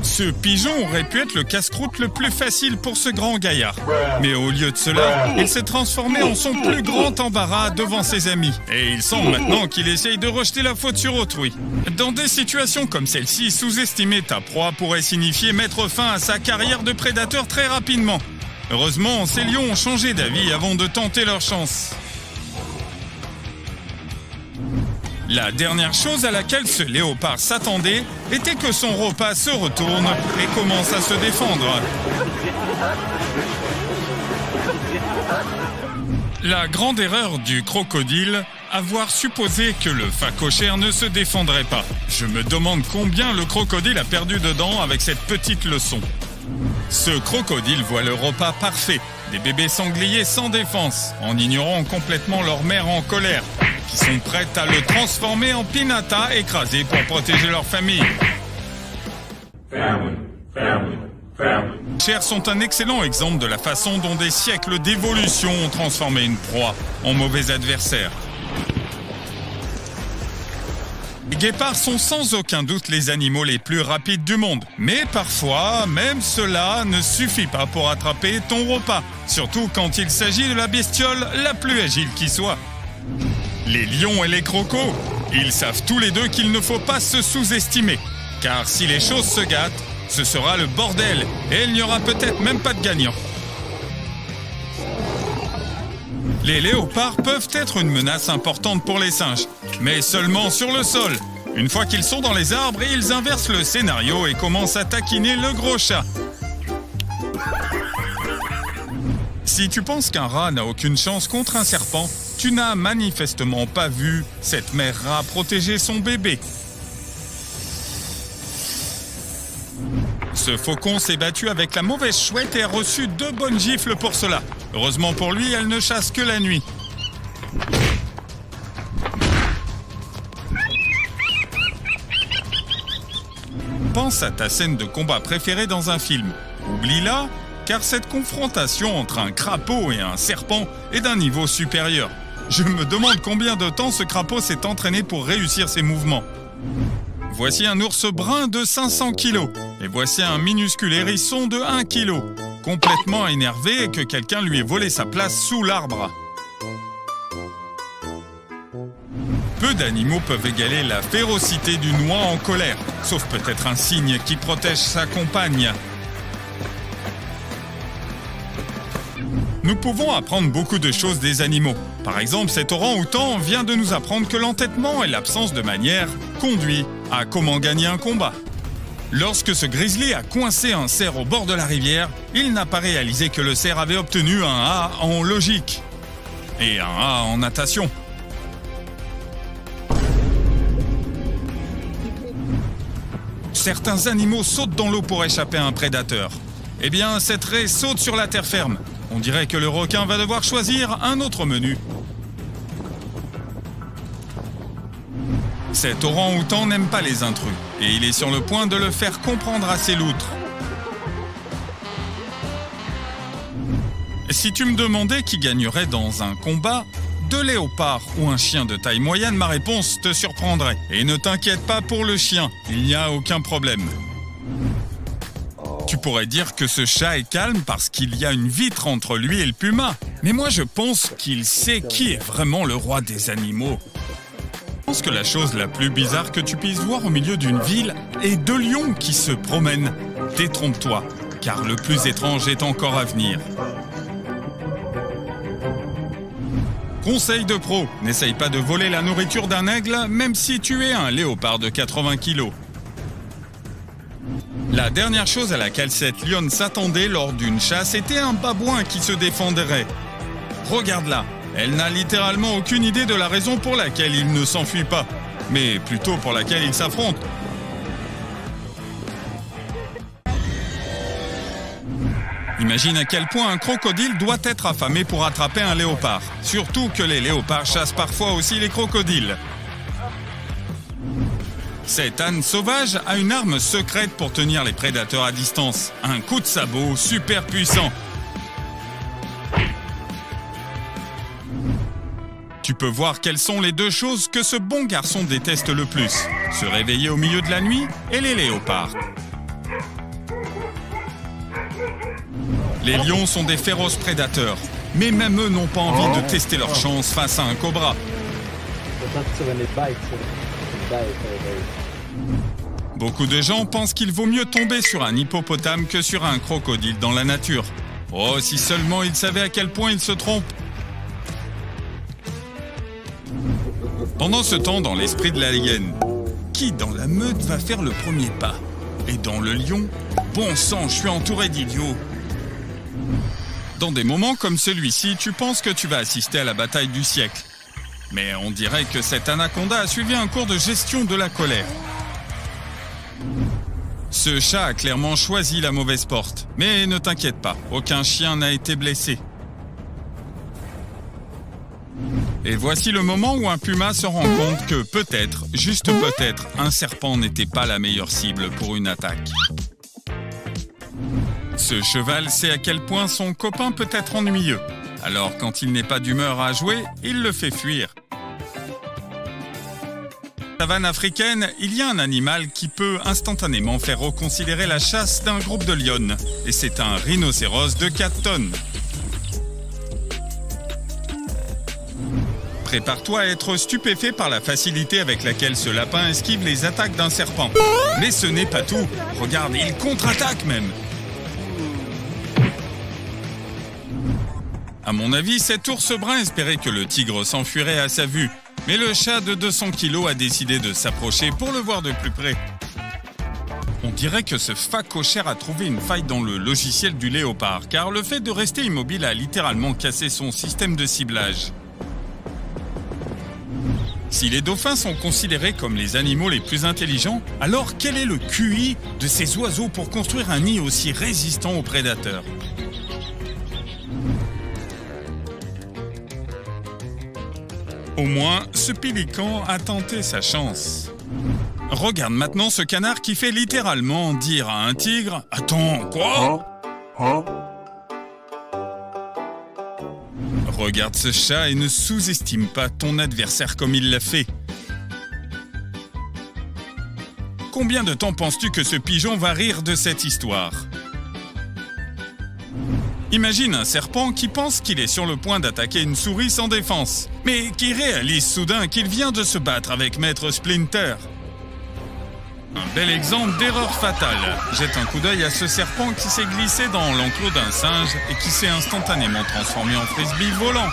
Ce pigeon aurait pu être le casse-croûte le plus facile pour ce grand gaillard. Mais au lieu de cela, il s'est transformé en son plus grand embarras devant ses amis. Et il semble maintenant qu'il essaye de rejeter la faute sur autrui. Dans des situations comme celle-ci, sous-estimer ta proie pourrait signifier mettre fin à sa carrière de prédateur très rapidement. Heureusement, ces lions ont changé d'avis avant de tenter leur chance. La dernière chose à laquelle ce léopard s'attendait était que son repas se retourne et commence à se défendre. La grande erreur du crocodile, avoir supposé que le phacochère ne se défendrait pas. Je me demande combien le crocodile a perdu de dents avec cette petite leçon. Ce crocodile voit le repas parfait, des bébés sangliers sans défense, en ignorant complètement leur mère en colère, qui sont prêtes à le transformer en pinata écrasé pour protéger leur famille. Chers sont un excellent exemple de la façon dont des siècles d'évolution ont transformé une proie en mauvais adversaire. Les guépards sont sans aucun doute les animaux les plus rapides du monde. Mais parfois, même cela ne suffit pas pour attraper ton repas. Surtout quand il s'agit de la bestiole la plus agile qui soit. Les lions et les crocos, ils savent tous les deux qu'il ne faut pas se sous-estimer. Car si les choses se gâtent, ce sera le bordel et il n'y aura peut-être même pas de gagnant. Les léopards peuvent être une menace importante pour les singes, mais seulement sur le sol. Une fois qu'ils sont dans les arbres, ils inversent le scénario et commencent à taquiner le gros chat. Si tu penses qu'un rat n'a aucune chance contre un serpent, tu n'as manifestement pas vu cette mère rat protéger son bébé. Ce faucon s'est battu avec la mauvaise chouette et a reçu 2 bonnes gifles pour cela. Heureusement pour lui, elle ne chasse que la nuit. Pense à ta scène de combat préférée dans un film. Oublie-la, car cette confrontation entre un crapaud et un serpent est d'un niveau supérieur. Je me demande combien de temps ce crapaud s'est entraîné pour réussir ses mouvements. Voici un ours brun de 500 kg. Et voici un minuscule hérisson de 1 kg. Complètement énervé et que quelqu'un lui ait volé sa place sous l'arbre. Peu d'animaux peuvent égaler la férocité d'une oie en colère, sauf peut-être un cygne qui protège sa compagne. Nous pouvons apprendre beaucoup de choses des animaux. Par exemple, cet orang-outan vient de nous apprendre que l'entêtement et l'absence de manière conduit à comment gagner un combat. Lorsque ce grizzly a coincé un cerf au bord de la rivière, il n'a pas réalisé que le cerf avait obtenu un A en logique et un A en natation. Certains animaux sautent dans l'eau pour échapper à un prédateur. Eh bien, cette raie saute sur la terre ferme. On dirait que le requin va devoir choisir un autre menu. Cet orang-outan n'aime pas les intrus, et il est sur le point de le faire comprendre à ses loutres. Si tu me demandais qui gagnerait dans un combat, 2 léopards ou un chien de taille moyenne, ma réponse te surprendrait. Et ne t'inquiète pas pour le chien, il n'y a aucun problème. Tu pourrais dire que ce chat est calme parce qu'il y a une vitre entre lui et le puma. Mais moi je pense qu'il sait qui est vraiment le roi des animaux. Je pense que la chose la plus bizarre que tu puisses voir au milieu d'une ville est 2 lions qui se promènent. Détrompe-toi, car le plus étrange est encore à venir. Conseil de pro, n'essaye pas de voler la nourriture d'un aigle, même si tu es un léopard de 80 kg. La dernière chose à laquelle cette lionne s'attendait lors d'une chasse était un babouin qui se défendrait. Regarde-la, elle n'a littéralement aucune idée de la raison pour laquelle il ne s'enfuit pas, mais plutôt pour laquelle il s'affronte. Imagine à quel point un crocodile doit être affamé pour attraper un léopard. Surtout que les léopards chassent parfois aussi les crocodiles. Cet âne sauvage a une arme secrète pour tenir les prédateurs à distance. Un coup de sabot super puissant. Tu peux voir quelles sont les 2 choses que ce bon garçon déteste le plus. Se réveiller au milieu de la nuit et les léopards. Les lions sont des féroces prédateurs, mais même eux n'ont pas envie de tester leur chance face à un cobra. Beaucoup de gens pensent qu'il vaut mieux tomber sur un hippopotame que sur un crocodile dans la nature. Oh, si seulement ils savaient à quel point ils se trompent. Pendant ce temps, dans l'esprit de la hyène, qui dans la meute va faire le premier pas? Et dans le lion, bon sang, je suis entouré d'idiots. Dans des moments comme celui-ci, tu penses que tu vas assister à la bataille du siècle. Mais on dirait que cet anaconda a suivi un cours de gestion de la colère. Ce chat a clairement choisi la mauvaise porte. Mais ne t'inquiète pas, aucun chien n'a été blessé. Et voici le moment où un puma se rend compte que peut-être, juste peut-être, un serpent n'était pas la meilleure cible pour une attaque. Ce cheval sait à quel point son copain peut être ennuyeux. Alors quand il n'est pas d'humeur à jouer, il le fait fuir. Dans la savane africaine, il y a un animal qui peut instantanément faire reconsidérer la chasse d'un groupe de lionnes. Et c'est un rhinocéros de 4 tonnes. Prépare-toi à être stupéfait par la facilité avec laquelle ce lapin esquive les attaques d'un serpent. Mais ce n'est pas tout. Regarde, il contre-attaque même. À mon avis, cet ours brun espérait que le tigre s'enfuirait à sa vue. Mais le chat de 200 kilos a décidé de s'approcher pour le voir de plus près. On dirait que ce phacochère a trouvé une faille dans le logiciel du léopard, car le fait de rester immobile a littéralement cassé son système de ciblage. Si les dauphins sont considérés comme les animaux les plus intelligents, alors quel est le QI de ces oiseaux pour construire un nid aussi résistant aux prédateurs ? Au moins, ce pélican a tenté sa chance. Regarde maintenant ce canard qui fait littéralement dire à un tigre « Attends, quoi ?» Regarde ce chat et ne sous-estime pas ton adversaire comme il l'a fait. Combien de temps penses-tu que ce pigeon va rire de cette histoire ? Imagine un serpent qui pense qu'il est sur le point d'attaquer une souris sans défense, mais qui réalise soudain qu'il vient de se battre avec Maître Splinter. Un bel exemple d'erreur fatale. Jette un coup d'œil à ce serpent qui s'est glissé dans l'enclos d'un singe et qui s'est instantanément transformé en frisbee volant.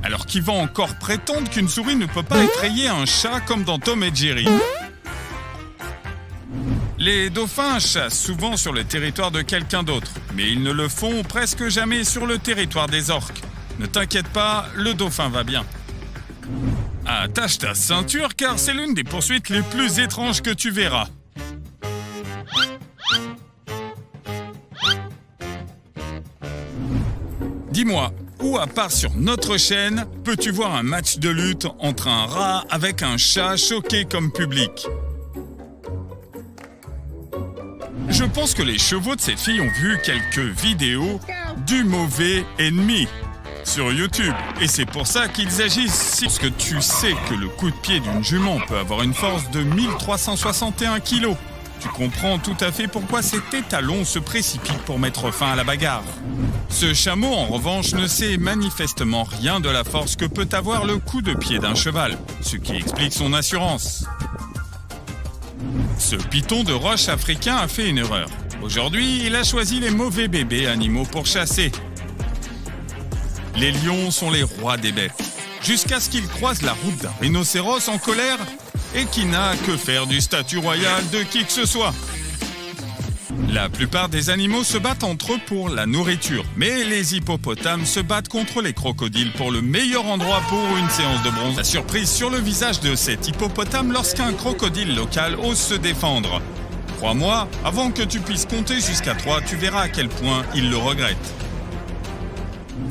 Alors qui va encore prétendre qu'une souris ne peut pas effrayer un chat comme dans Tom et Jerry ? Les dauphins chassent souvent sur le territoire de quelqu'un d'autre, mais ils ne le font presque jamais sur le territoire des orques. Ne t'inquiète pas, le dauphin va bien. Attache ta ceinture car c'est l'une des poursuites les plus étranges que tu verras. Dis-moi, où à part sur notre chaîne, peux-tu voir un match de lutte entre un rat avec un chat choqué comme public ? Je pense que les chevaux de ces filles ont vu quelques vidéos du mauvais ennemi sur YouTube. Et c'est pour ça qu'ils agissent. Parce que tu sais que le coup de pied d'une jument peut avoir une force de 1361 kg. Tu comprends tout à fait pourquoi cet étalon se précipite pour mettre fin à la bagarre. Ce chameau, en revanche, ne sait manifestement rien de la force que peut avoir le coup de pied d'un cheval, ce qui explique son assurance. Ce python de roche africain a fait une erreur. Aujourd'hui, il a choisi les mauvais bébés animaux pour chasser. Les lions sont les rois des bêtes. Jusqu'à ce qu'il croise la route d'un rhinocéros en colère et qui n'a que faire du statut royal de qui que ce soit. La plupart des animaux se battent entre eux pour la nourriture, mais les hippopotames se battent contre les crocodiles pour le meilleur endroit pour une séance de bronze. La surprise sur le visage de cet hippopotame lorsqu'un crocodile local ose se défendre. Crois-moi, avant que tu puisses compter jusqu'à 3, tu verras à quel point il le regrette.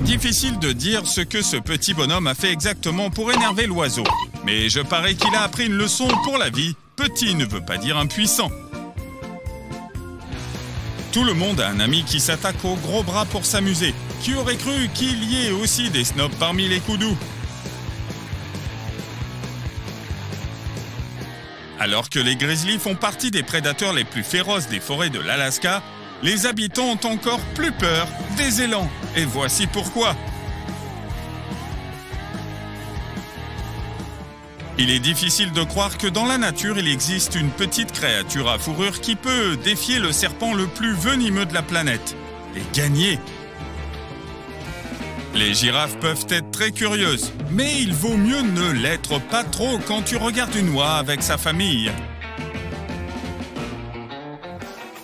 Difficile de dire ce que ce petit bonhomme a fait exactement pour énerver l'oiseau, mais je parie qu'il a appris une leçon pour la vie. Petit ne veut pas dire impuissant. Tout le monde a un ami qui s'attaque au gros bras pour s'amuser. Qui aurait cru qu'il y ait aussi des snobs parmi les koudous ? Alors que les grizzlies font partie des prédateurs les plus féroces des forêts de l'Alaska, les habitants ont encore plus peur des élans. Et voici pourquoi. Il est difficile de croire que dans la nature, il existe une petite créature à fourrure qui peut défier le serpent le plus venimeux de la planète et gagner. Les girafes peuvent être très curieuses, mais il vaut mieux ne l'être pas trop quand tu regardes une oie avec sa famille.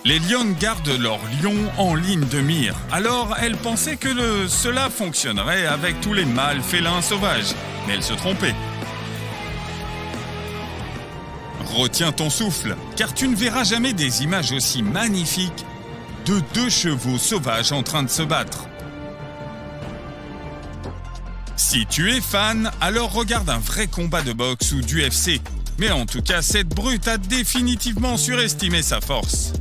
Les lionnes gardent leur lion en ligne de mire, alors elles pensaient que cela fonctionnerait avec tous les mâles félins sauvages, mais elles se trompaient. Retiens ton souffle, car tu ne verras jamais des images aussi magnifiques de deux chevaux sauvages en train de se battre. Si tu es fan, alors regarde un vrai combat de boxe ou d'UFC. Mais en tout cas, cette brute a définitivement surestimé sa force.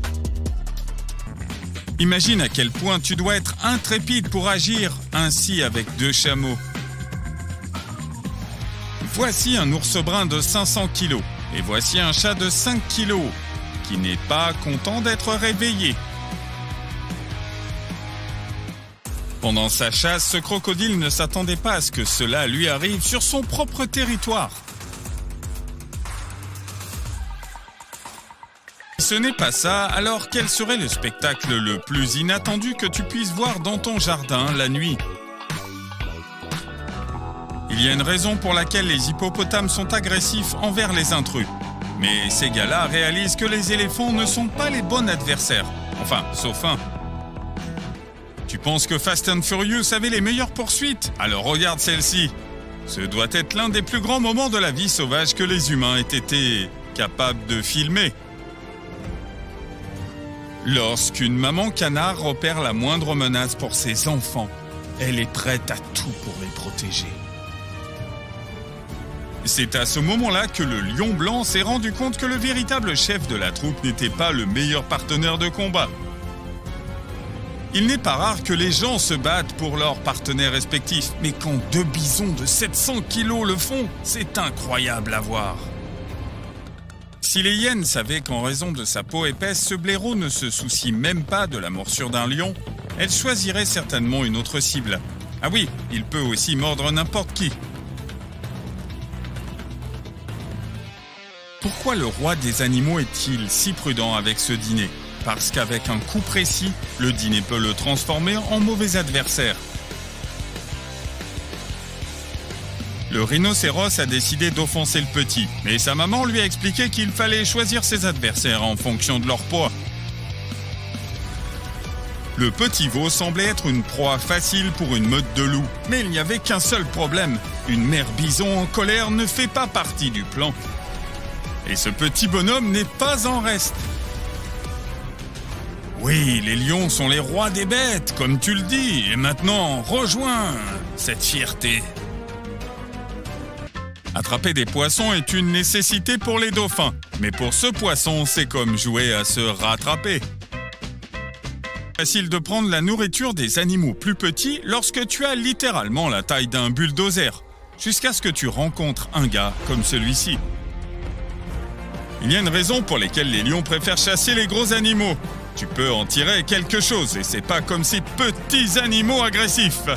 Imagine à quel point tu dois être intrépide pour agir ainsi avec deux chameaux. Voici un ours brun de 500 kg. Et voici un chat de 5 kilos, qui n'est pas content d'être réveillé. Pendant sa chasse, ce crocodile ne s'attendait pas à ce que cela lui arrive sur son propre territoire. Si ce n'est pas ça, alors quel serait le spectacle le plus inattendu que tu puisses voir dans ton jardin la nuit ? Il y a une raison pour laquelle les hippopotames sont agressifs envers les intrus. Mais ces gars-là réalisent que les éléphants ne sont pas les bons adversaires. Enfin, sauf un. Tu penses que Fast and Furious avait les meilleures poursuites? Alors regarde celle-ci. Ce doit être l'un des plus grands moments de la vie sauvage que les humains aient été capables de filmer. Lorsqu'une maman canard repère la moindre menace pour ses enfants, elle est prête à tout pour les protéger. C'est à ce moment-là que le lion blanc s'est rendu compte que le véritable chef de la troupe n'était pas le meilleur partenaire de combat. Il n'est pas rare que les gens se battent pour leurs partenaires respectifs, mais quand deux bisons de 700 kilos le font, c'est incroyable à voir. Si les hyènes savaient qu'en raison de sa peau épaisse, ce blaireau ne se soucie même pas de la morsure d'un lion, elles choisiraient certainement une autre cible. Ah oui, il peut aussi mordre n'importe qui. Pourquoi le roi des animaux est-il si prudent avec ce dîner? Parce qu'avec un coup précis, le dîner peut le transformer en mauvais adversaire. Le rhinocéros a décidé d'offenser le petit, mais sa maman lui a expliqué qu'il fallait choisir ses adversaires en fonction de leur poids. Le petit veau semblait être une proie facile pour une meute de loups, mais il n'y avait qu'un seul problème. Une mère bison en colère ne fait pas partie du plan. Et ce petit bonhomme n'est pas en reste. Oui, les lions sont les rois des bêtes, comme tu le dis, et maintenant, rejoins cette fierté. Attraper des poissons est une nécessité pour les dauphins, mais pour ce poisson, c'est comme jouer à se rattraper. Facile de prendre la nourriture des animaux plus petits lorsque tu as littéralement la taille d'un bulldozer, jusqu'à ce que tu rencontres un gars comme celui-ci. Il y a une raison pour laquelle les lions préfèrent chasser les gros animaux. Tu peux en tirer quelque chose et c'est pas comme ces petits animaux agressifs.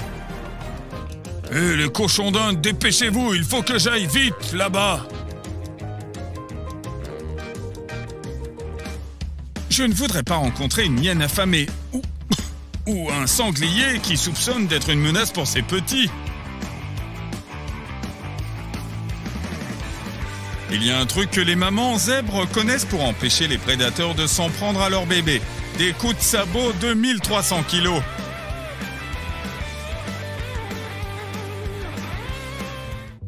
Les cochons d'Inde, dépêchez-vous, il faut que j'aille vite là-bas. Je ne voudrais pas rencontrer une hyène affamée ou un sanglier qui soupçonne d'être une menace pour ses petits. Il y a un truc que les mamans zèbres connaissent pour empêcher les prédateurs de s'en prendre à leur bébé. Des coups de sabot de 1300 kilos.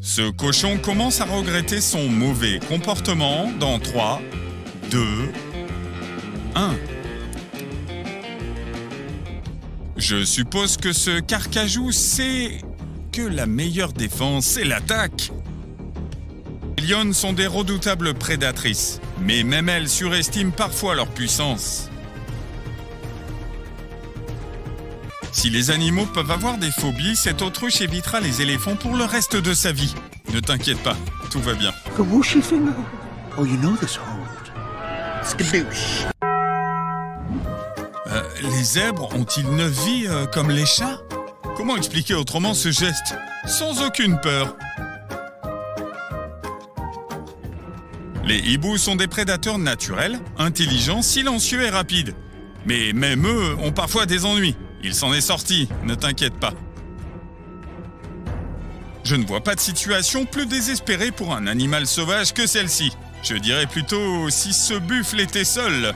Ce cochon commence à regretter son mauvais comportement dans 3, 2, 1. Je suppose que ce carcajou sait que la meilleure défense, c'est l'attaque. Les lionnes sont des redoutables prédatrices, mais même elles surestiment parfois leur puissance. Si les animaux peuvent avoir des phobies, cette autruche évitera les éléphants pour le reste de sa vie. Ne t'inquiète pas, tout va bien. Oh, you know this hold. Skadoosh. Les zèbres ont-ils 9 vies comme les chats? Comment expliquer autrement ce geste? Sans aucune peur. Les hiboux sont des prédateurs naturels, intelligents, silencieux et rapides. Mais même eux ont parfois des ennuis. Il s'en est sorti, ne t'inquiète pas. Je ne vois pas de situation plus désespérée pour un animal sauvage que celle-ci. Je dirais plutôt si ce buffle était seul.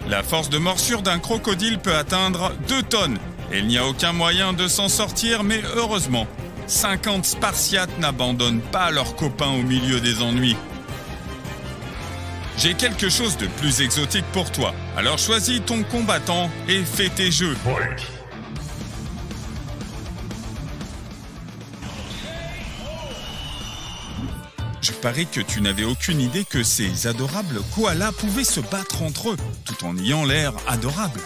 La force de morsure d'un crocodile peut atteindre 2 tonnes. Et il n'y a aucun moyen de s'en sortir, mais heureusement, 50 Spartiates n'abandonnent pas leurs copains au milieu des ennuis. J'ai quelque chose de plus exotique pour toi. Alors choisis ton combattant et fais tes jeux. Je parie que tu n'avais aucune idée que ces adorables koalas pouvaient se battre entre eux, tout en ayant l'air adorable.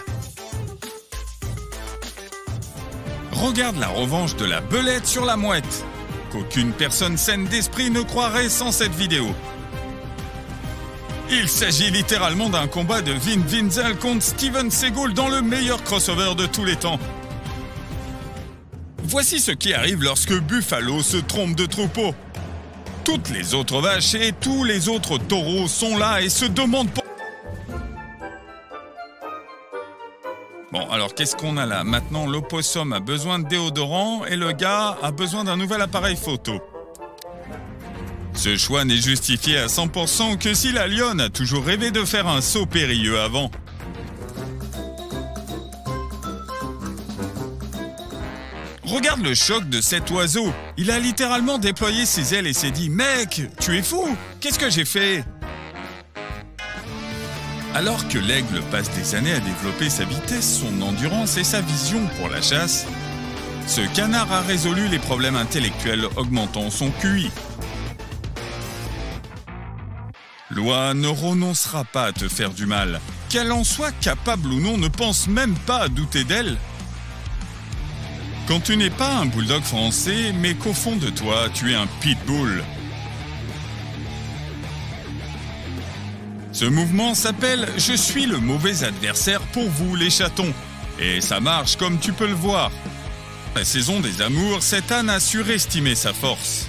Regarde la revanche de la belette sur la mouette, qu'aucune personne saine d'esprit ne croirait sans cette vidéo. Il s'agit littéralement d'un combat de Vin Diesel contre Steven Seagal dans le meilleur crossover de tous les temps. Voici ce qui arrive lorsque Buffalo se trompe de troupeau. Toutes les autres vaches et tous les autres taureaux sont là et se demandent pourquoi. Bon, alors qu'est-ce qu'on a là? Maintenant, l'opossum a besoin de déodorant et le gars a besoin d'un nouvel appareil photo. Ce choix n'est justifié à 100% que si la lionne a toujours rêvé de faire un saut périlleux avant. Regarde le choc de cet oiseau. Il a littéralement déployé ses ailes et s'est dit « Mec, tu es fou! Qu'est-ce que j'ai fait ?» Alors que l'aigle passe des années à développer sa vitesse, son endurance et sa vision pour la chasse, ce canard a résolu les problèmes intellectuels augmentant son QI. L'oie ne renoncera pas à te faire du mal. Qu'elle en soit capable ou non, ne pense même pas à douter d'elle. Quand tu n'es pas un bulldog français, mais qu'au fond de toi, tu es un pitbull. Ce mouvement s'appelle « Je suis le mauvais adversaire pour vous, les chatons ». Et ça marche comme tu peux le voir. La saison des amours, cet âne a surestimé sa force.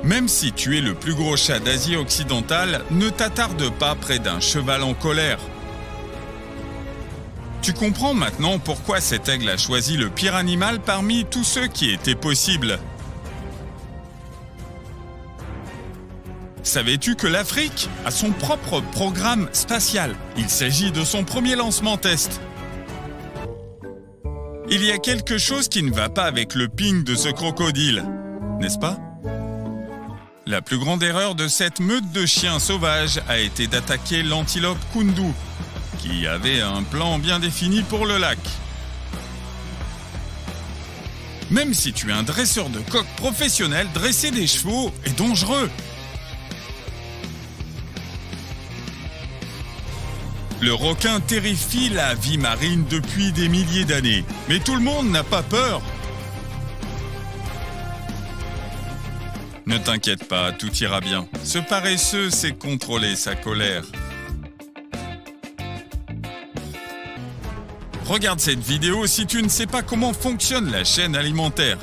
Même si tu es le plus gros chat d'Asie occidentale, ne t'attarde pas près d'un cheval en colère. Tu comprends maintenant pourquoi cet aigle a choisi le pire animal parmi tous ceux qui étaient possibles. Savais-tu que l'Afrique a son propre programme spatial? Il s'agit de son premier lancement test. Il y a quelque chose qui ne va pas avec le ping de ce crocodile, n'est-ce pas? La plus grande erreur de cette meute de chiens sauvages a été d'attaquer l'antilope Kundu, qui avait un plan bien défini pour le lac. Même si tu es un dresseur de coqs professionnel, dresser des chevaux est dangereux. Le requin terrifie la vie marine depuis des milliers d'années, mais tout le monde n'a pas peur. Ne t'inquiète pas, tout ira bien. Ce paresseux sait contrôler sa colère. Regarde cette vidéo si tu ne sais pas comment fonctionne la chaîne alimentaire.